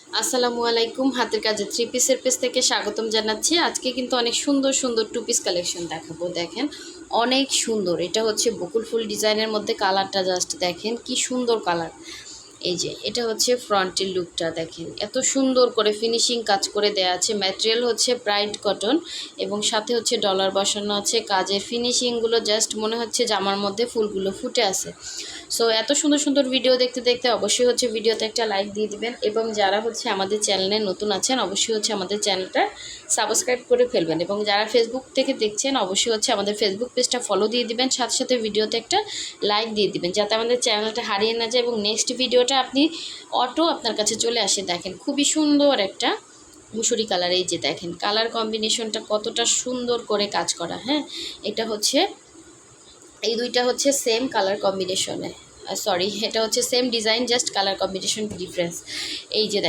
আসসালামু আলাইকুম, হাতের কাজে থ্রি পিসের পেজ থেকে স্বাগতম জানাচ্ছি। আজকে কিন্তু অনেক সুন্দর সুন্দর টু পিস কালেকশন দেখাবো। দেখেন অনেক সুন্দর, এটা হচ্ছে বকুল ফুল ডিজাইনের মধ্যে। কালারটা জাস্ট দেখেন কি সুন্দর কালার। এই যে এটা হচ্ছে ফ্রন্টের লুকটা, দেখেন এত সুন্দর করে ফিনিশিং কাজ করে দেয়া আছে। ম্যাটেরিয়াল হচ্ছে ব্রাইট কটন এবং সাথে হচ্ছে ডলার বসানো আছে। কাজের ফিনিশিংগুলো জাস্ট মনে হচ্ছে জামার মধ্যে ফুলগুলো ফুটে আছে। সো এত সুন্দর সুন্দর ভিডিও দেখতে দেখতে অবশ্যই হচ্ছে ভিডিওতে একটা লাইক দিয়ে দিবেন, এবং যারা হচ্ছে আমাদের চ্যানেলে নতুন আছেন অবশ্যই হচ্ছে আমাদের চ্যানেলটা সাবস্ক্রাইব করে ফেলবেন, এবং যারা ফেসবুক থেকে দেখছেন অবশ্যই হচ্ছে আমাদের ফেসবুক পেজটা ফলো দিয়ে দিবেন, সাথে সাথে ভিডিওতে একটা লাইক দিয়ে দিবেন যাতে আমাদের চ্যানেলটা হারিয়ে না যায় এবং নেক্সট ভিডিওটা আপনি আপনার কাছে চলে আসে। দেখেন খুবই সুন্দর একটা মুসুরি কালার। এই যে দেখেন কালার কম্বিনেশনটা কতটা সুন্দর করে কাজ করা। হ্যাঁ, এটা হচ্ছে এই দুইটা হচ্ছে সেম কালার কম্বিনেশনে, সরি এটা হচ্ছে same design, just colour combination difference. এই যে দেখেন